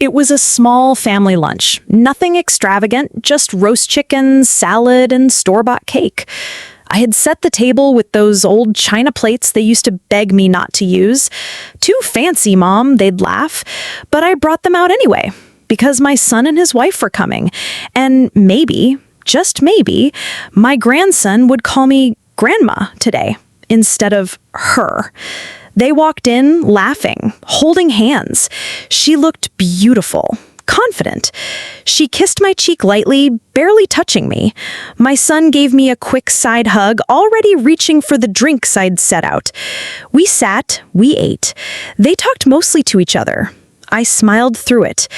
It was a small family lunch. Nothing extravagant, just roast chicken, salad, and store-bought cake. I had set the table with those old china plates they used to beg me not to use. Too fancy, Mom, they'd laugh. But I brought them out anyway, because my son and his wife were coming. And maybe, just maybe, my grandson would call me Grandma today instead of her. They walked in laughing, holding hands. She looked beautiful, confident. She kissed my cheek lightly, barely touching me. My son gave me a quick side hug, already reaching for the drinks I'd set out. We sat, we ate. They talked mostly to each other. I smiled through it.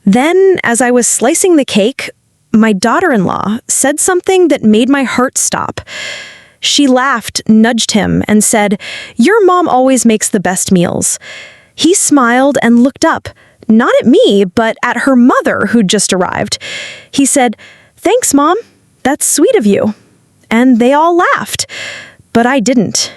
Then, as I was slicing the cake, my daughter-in-law said something that made my heart stop. She laughed, nudged him, and said, "Your mom always makes the best meals." He smiled and looked up, not at me, but at her mother who'd just arrived. He said, "Thanks, Mom. That's sweet of you." And they all laughed. But I didn't.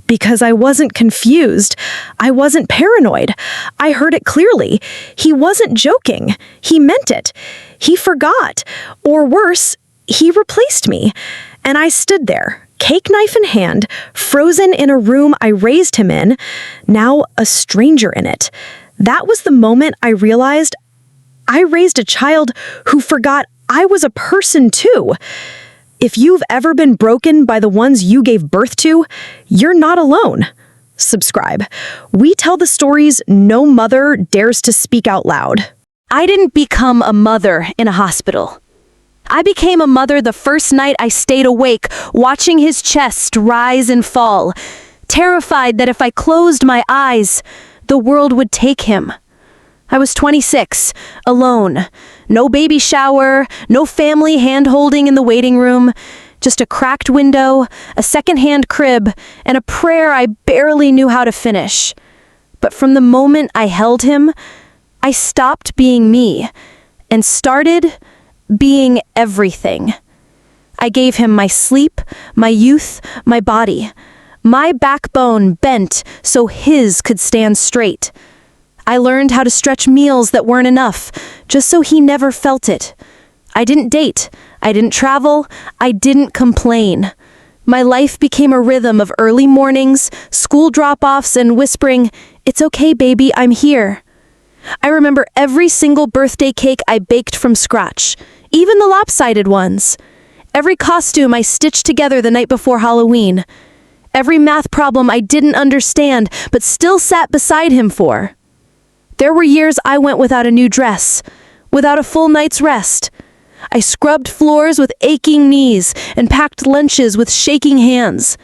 Because I wasn't confused. I wasn't paranoid. I heard it clearly. He wasn't joking. He meant it. He forgot. Or worse, he replaced me. And I stood there, cake knife in hand, frozen in a room I raised him in, now a stranger in it. That was the moment I realized I raised a child who forgot I was a person too. If you've ever been broken by the ones you gave birth to, you're not alone. Subscribe. We tell the stories no mother dares to speak out loud. I didn't become a mother in a hospital. I became a mother the first night I stayed awake, watching his chest rise and fall, terrified that if I closed my eyes, the world would take him. I was 26, alone. No baby shower, no family hand-holding in the waiting room, just a cracked window, a second-hand crib, and a prayer I barely knew how to finish. But from the moment I held him, I stopped being me and started being everything. I gave him my sleep, my youth, my body. My backbone bent so his could stand straight. I learned how to stretch meals that weren't enough, just so he never felt it. I didn't date. I didn't travel. I didn't complain. My life became a rhythm of early mornings, school drop-offs, and whispering, "It's okay, baby, I'm here." I remember every single birthday cake I baked from scratch, even the lopsided ones. Every costume I stitched together the night before Halloween. Every math problem I didn't understand, but still sat beside him for. There were years I went without a new dress, without a full night's rest. I scrubbed floors with aching knees and packed lunches with shaking hands.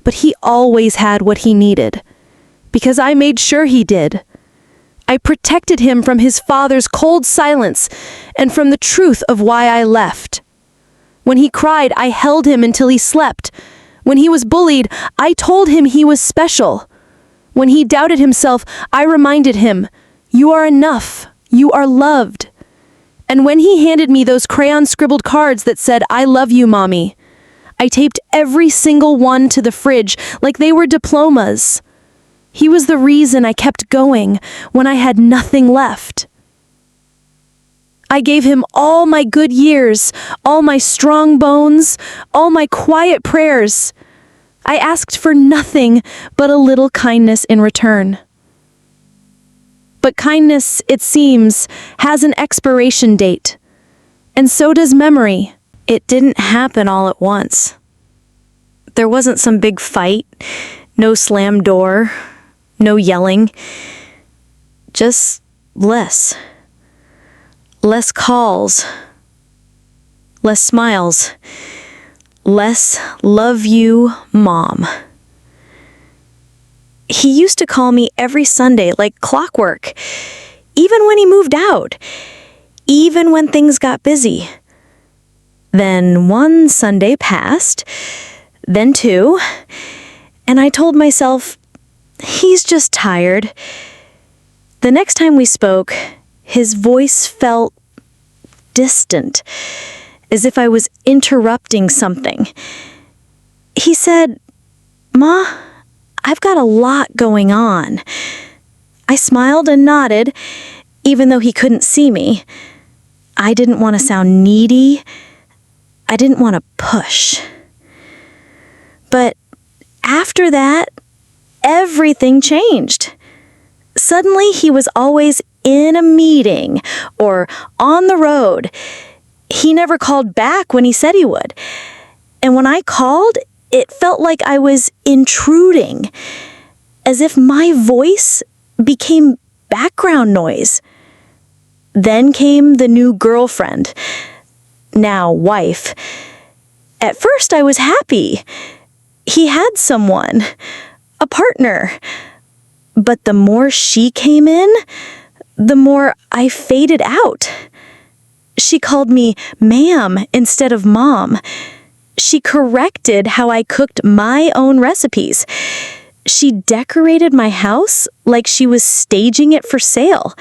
But he always had what he needed, because I made sure he did. I protected him from his father's cold silence and from the truth of why I left. When he cried, I held him until he slept. When he was bullied, I told him he was special. When he doubted himself, I reminded him, "You are enough. You are loved." And when he handed me those crayon-scribbled cards that said, "I love you, Mommy," I taped every single one to the fridge like they were diplomas. He was the reason I kept going when I had nothing left. I gave him all my good years, all my strong bones, all my quiet prayers. I asked for nothing but a little kindness in return. But kindness, it seems, has an expiration date. And so does memory. It didn't happen all at once. There wasn't some big fight, no slammed door, no yelling. Just less. Less calls. Less smiles. Less "love you, Mom." He used to call me every Sunday like clockwork, even when he moved out, even when things got busy. Then one Sunday passed, then two, and I told myself, he's just tired. The next time we spoke, his voice felt distant, as if I was interrupting something. He said, "Ma, I've got a lot going on." I smiled and nodded, even though he couldn't see me. I didn't want to sound needy. I didn't want to push. But after that, everything changed. Suddenly, he was always in a meeting or on the road. He never called back when he said he would. And when I called, it felt like I was intruding, as if my voice became background noise. Then came the new girlfriend, now wife. At first, I was happy. He had someone, a partner. But the more she came in, the more I faded out. She called me ma'am instead of mom. She corrected how I cooked my own recipes. She decorated my house like she was staging it for sale.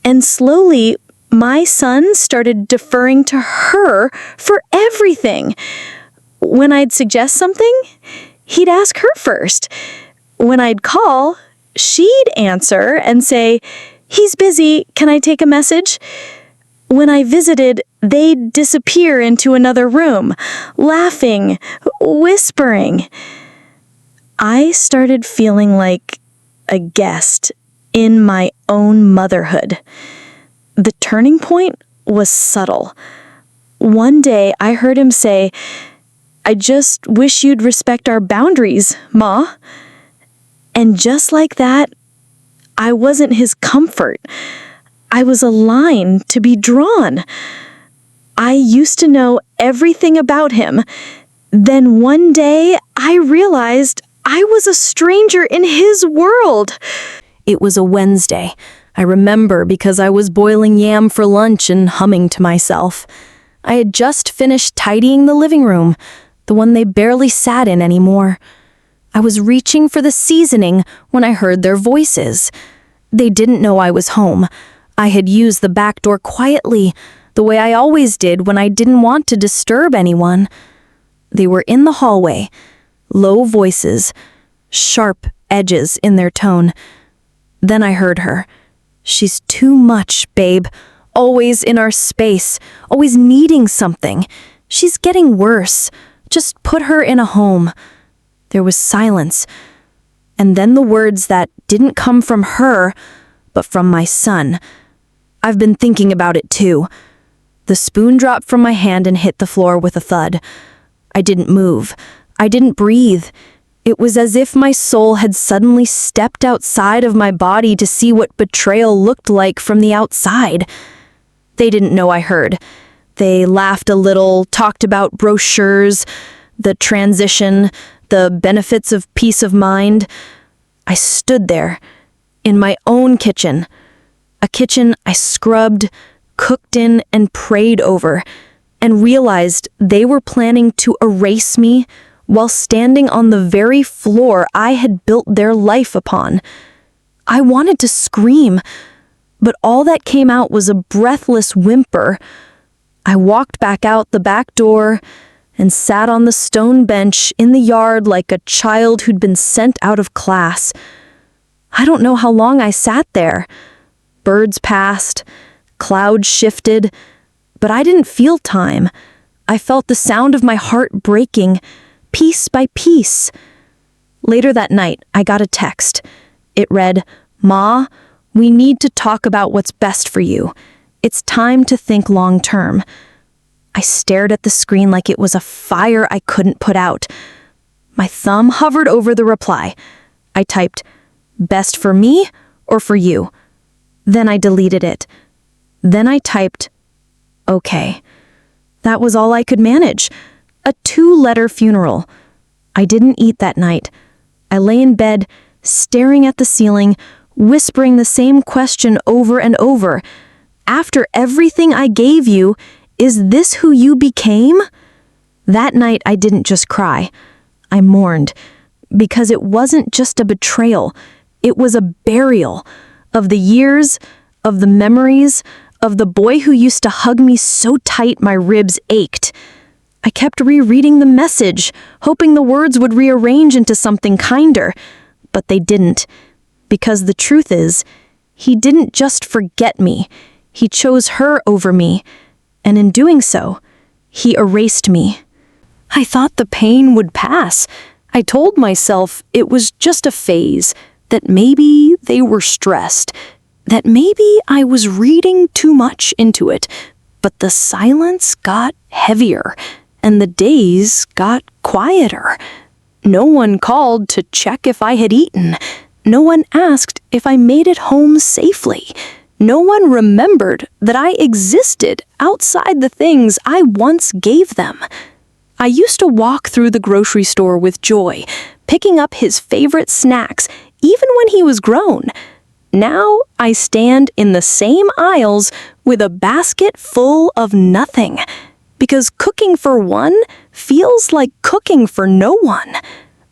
And slowly, my son started deferring to her for everything. When I'd suggest something, he'd ask her first. When I'd call, she'd answer and say, "He's busy, can I take a message?" When I visited, they'd disappear into another room, laughing, whispering. I started feeling like a guest in my own motherhood. The turning point was subtle. One day I heard him say, "I just wish you'd respect our boundaries, Ma." And just like that, I wasn't his comfort. I was a line to be drawn. I used to know everything about him. Then one day I realized I was a stranger in his world. It was a Wednesday. I remember because I was boiling yam for lunch and humming to myself. I had just finished tidying the living room, the one they barely sat in anymore. I was reaching for the seasoning when I heard their voices. They didn't know I was home. I had used the back door quietly, the way I always did when I didn't want to disturb anyone. They were in the hallway, low voices, sharp edges in their tone. Then I heard her. "She's too much, babe. Always in our space, always needing something. She's getting worse. Just put her in a home." There was silence, and then the words that didn't come from her, but from my son. I've been thinking about it too. The spoon dropped from my hand and hit the floor with a thud. I didn't move. I didn't breathe. It was as if my soul had suddenly stepped outside of my body to see what betrayal looked like from the outside. They didn't know I heard. They laughed a little, talked about brochures, the transition, the benefits of peace of mind. I stood there, in my own kitchen, a kitchen I scrubbed, cooked in, and prayed over, and realized they were planning to erase me while standing on the very floor I had built their life upon. I wanted to scream, but all that came out was a breathless whimper. I walked back out the back door and sat on the stone bench in the yard like a child who'd been sent out of class. I don't know how long I sat there. Birds passed, clouds shifted, but I didn't feel time. I felt the sound of my heart breaking, piece by piece. Later that night, I got a text. It read, "Ma, we need to talk about what's best for you. It's time to think long term." I stared at the screen like it was a fire I couldn't put out. My thumb hovered over the reply. I typed, "Best for me or for you?" Then I deleted it. Then I typed, "Okay." That was all I could manage. A 2-letter funeral. I didn't eat that night. I lay in bed, staring at the ceiling, whispering the same question over and over. "After everything I gave you, is this who you became?" That night I didn't just cry. I mourned, because it wasn't just a betrayal. It was a burial of the years, of the memories, of the boy who used to hug me so tight my ribs ached. I kept rereading the message, hoping the words would rearrange into something kinder, but they didn't, because the truth is, He didn't just forget me, he chose her over me, and in doing so, he erased me. I thought the pain would pass. I told myself it was just a phase, that maybe they were stressed, that maybe I was reading too much into it, but the silence got heavier, and the days got quieter. No one called to check if I had eaten. No one asked if I made it home safely. No one remembered that I existed outside the things I once gave them. I used to walk through the grocery store with joy, picking up his favorite snacks, even when he was grown. Now I stand in the same aisles with a basket full of nothing, because cooking for one feels like cooking for no one.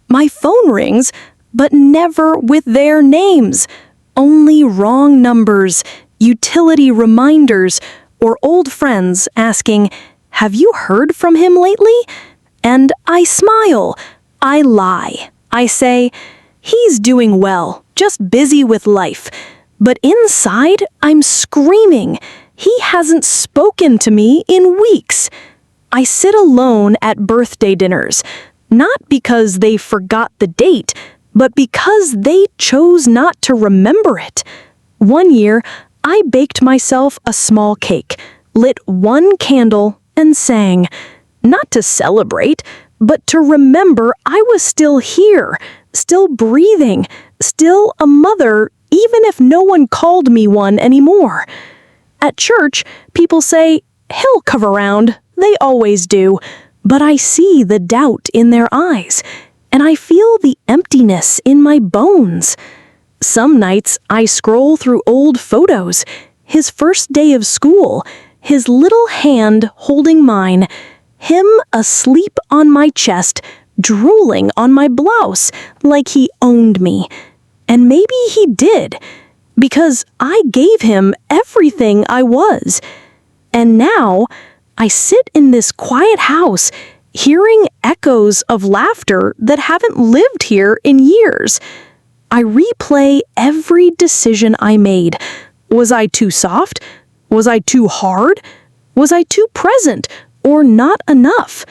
My phone rings, but never with their names. Only wrong numbers, utility reminders, or old friends asking, "Have you heard from him lately?" And I smile. I lie. I say, "He's doing well, just busy with life." But inside, I'm screaming. He hasn't spoken to me in weeks. I sit alone at birthday dinners, not because they forgot the date, but because they chose not to remember it. One year, I baked myself a small cake, lit one candle, and sang. Not to celebrate, but to remember I was still here, still breathing, still a mother, even if no one called me one anymore. At church, people say, "He'll come around." They always do. But I see the doubt in their eyes, and I feel the emptiness in my bones. Some nights I scroll through old photos, his first day of school, his little hand holding mine, him asleep on my chest, drooling on my blouse like he owned me. And maybe he did, because I gave him everything I was. And now I sit in this quiet house, hearing echoes of laughter that haven't lived here in years. I replay every decision I made. Was I too soft? Was I too hard? Was I too present or not enough?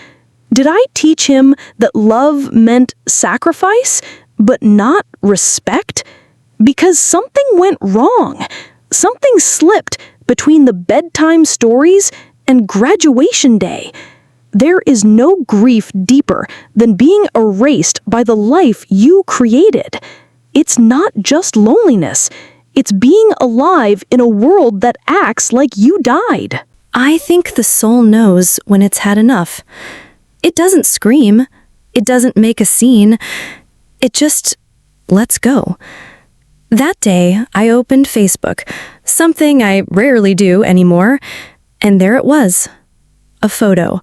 Did I teach him that love meant sacrifice, but not respect? Because something went wrong. Something slipped between the bedtime stories and graduation day. There is no grief deeper than being erased by the life you created. It's not just loneliness. It's being alive in a world that acts like you died. I think the soul knows when it's had enough. It doesn't scream. It doesn't make a scene. It just lets go. That day, I opened Facebook, something I rarely do anymore, and there it was, a photo.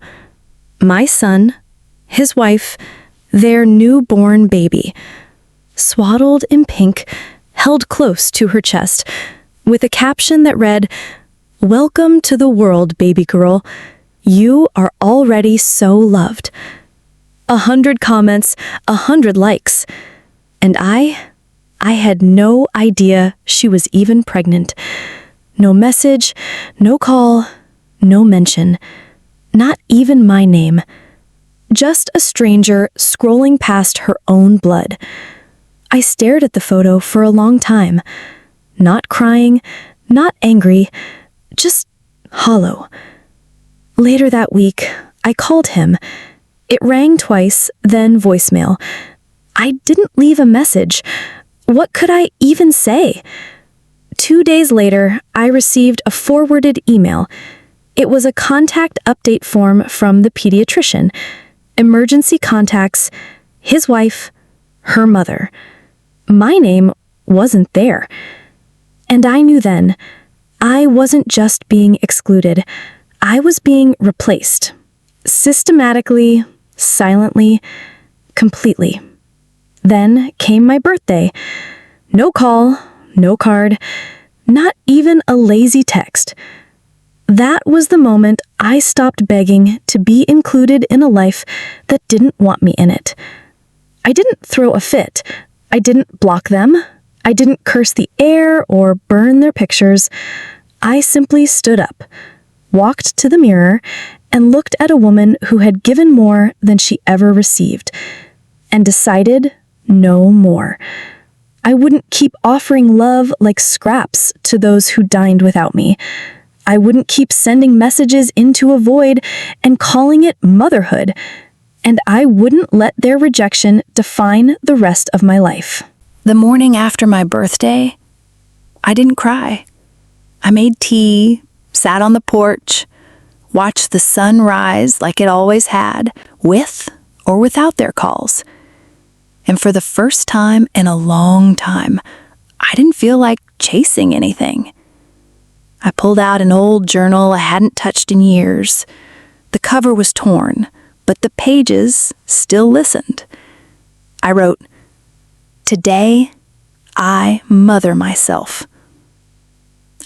My son, his wife, their newborn baby, swaddled in pink, held close to her chest, with a caption that read, "Welcome to the world, baby girl. You are already so loved." 100 comments, 100 likes. And I had no idea she was even pregnant. No message, no call, no mention. Not even my name. Just a stranger scrolling past her own blood. I stared at the photo for a long time. Not crying, not angry, just hollow. Later that week, I called him. It rang twice, then voicemail. I didn't leave a message. What could I even say? 2 days later, I received a forwarded email. It was a contact update form from the pediatrician. Emergency contacts, his wife, her mother. My name wasn't there. And I knew then, I wasn't just being excluded. I was being replaced. Systematically, silently, completely. Then came my birthday. No call, no card, not even a lazy text. That was the moment I stopped begging to be included in a life that didn't want me in it. I didn't throw a fit. I didn't block them. I didn't curse the air or burn their pictures. I simply stood up, walked to the mirror, and looked at a woman who had given more than she ever received, and decided no more. I wouldn't keep offering love like scraps to those who dined without me. I wouldn't keep sending messages into a void and calling it motherhood, and I wouldn't let their rejection define the rest of my life. The morning after my birthday, I didn't cry. I made tea, sat on the porch, watched the sun rise like it always had, with or without their calls. And for the first time in a long time, I didn't feel like chasing anything. I pulled out an old journal I hadn't touched in years. The cover was torn, but the pages still listened. I wrote, "Today, I mother myself."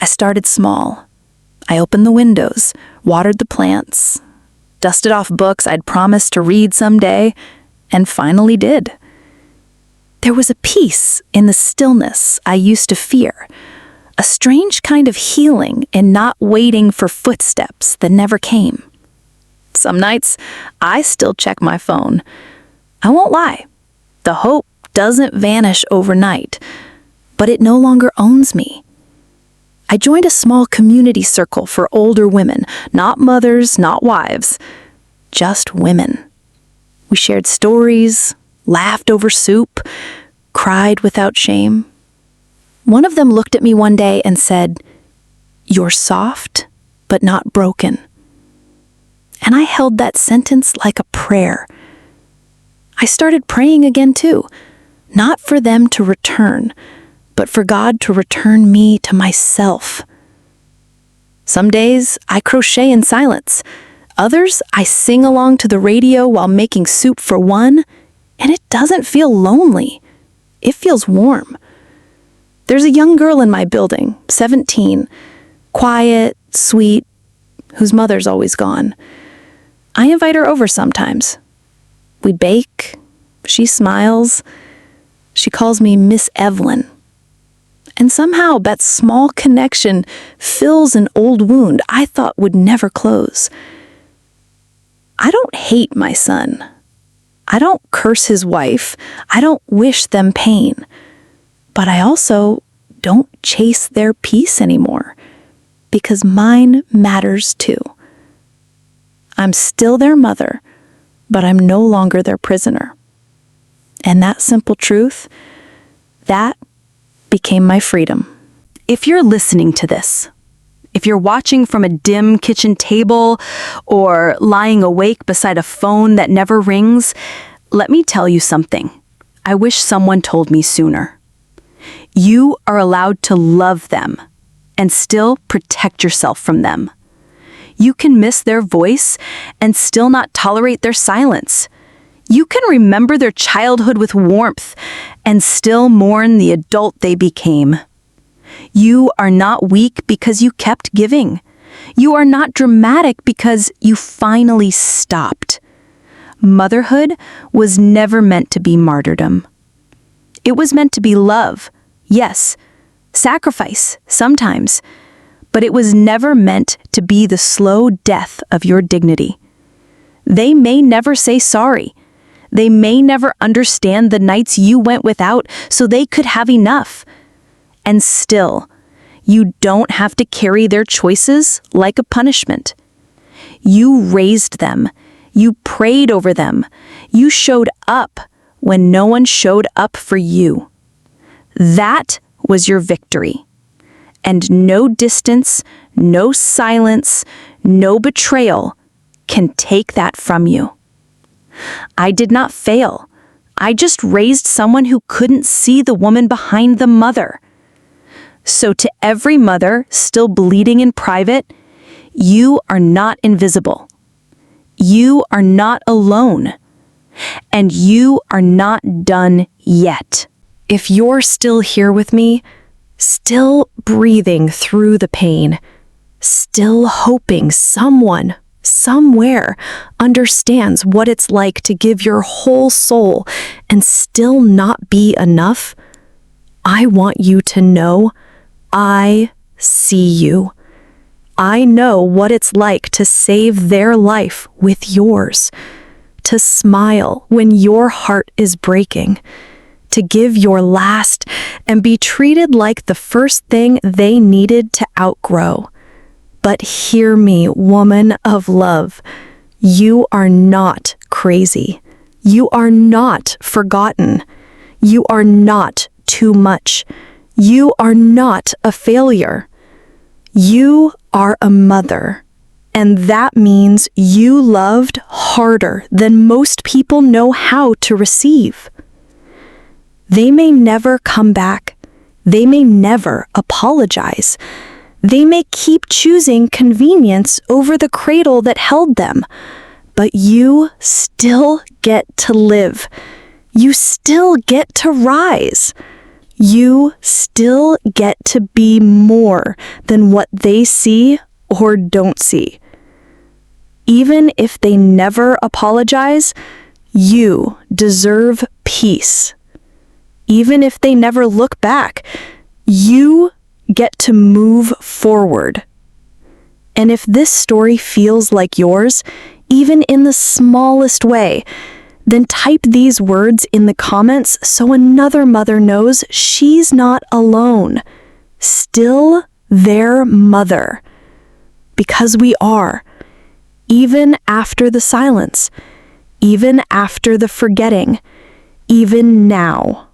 I started small. I opened the windows, watered the plants, dusted off books I'd promised to read someday, and finally did. There was a peace in the stillness I used to fear, a strange kind of healing in not waiting for footsteps that never came. Some nights, I still check my phone. I won't lie, the hope doesn't vanish overnight, but it no longer owns me. I joined a small community circle for older women, not mothers, not wives, just women. We shared stories, laughed over soup, cried without shame. One of them looked at me one day and said, "You're soft, but not broken." And I held that sentence like a prayer. I started praying again too, not for them to return, but for God to return me to myself. Some days I crochet in silence. Others I sing along to the radio while making soup for one, and it doesn't feel lonely. It feels warm. There's a young girl in my building, 17, quiet, sweet, whose mother's always gone. I invite her over sometimes. We bake. She smiles. She calls me Miss Evelyn. And somehow that small connection fills an old wound I thought would never close. I don't hate my son. I don't curse his wife. I don't wish them pain. But I also don't chase their peace anymore, because mine matters too. I'm still their mother, but I'm no longer their prisoner. And that simple truth, that became my freedom. If you're listening to this, if you're watching from a dim kitchen table or lying awake beside a phone that never rings, let me tell you something I wish someone told me sooner. You are allowed to love them and still protect yourself from them. You can miss their voice and still not tolerate their silence. You can remember their childhood with warmth and still mourn the adult they became. You are not weak because you kept giving. You are not dramatic because you finally stopped. Motherhood was never meant to be martyrdom. It was meant to be love, yes, sacrifice sometimes, but it was never meant to be the slow death of your dignity. They may never say sorry. They may never understand the nights you went without so they could have enough. And still, you don't have to carry their choices like a punishment. You raised them. You prayed over them. You showed up when no one showed up for you. That was your victory. And no distance, no silence, no betrayal can take that from you. I did not fail. I just raised someone who couldn't see the woman behind the mother. So to every mother still bleeding in private, you are not invisible. You are not alone. And you are not done yet. If you're still here with me, still breathing through the pain, still hoping someone, somewhere, understands what it's like to give your whole soul and still not be enough, I want you to know I see you. I know what it's like to save their life with yours, to smile when your heart is breaking, to give your last and be treated like the first thing they needed to outgrow. But hear me, woman of love, you are not crazy. You are not forgotten. You are not too much. You are not a failure. You are a mother, and that means you loved harder than most people know how to receive. They may never come back. They may never apologize. They may keep choosing convenience over the cradle that held them, but you still get to live. You still get to rise. You still get to be more than what they see or don't see. Even if they never apologize, you deserve peace. Even if they never look back, you get to move forward. And if this story feels like yours, even in the smallest way, then type these words in the comments so another mother knows she's not alone. Still their mother. Because we are. Even after the silence. Even after the forgetting. Even now.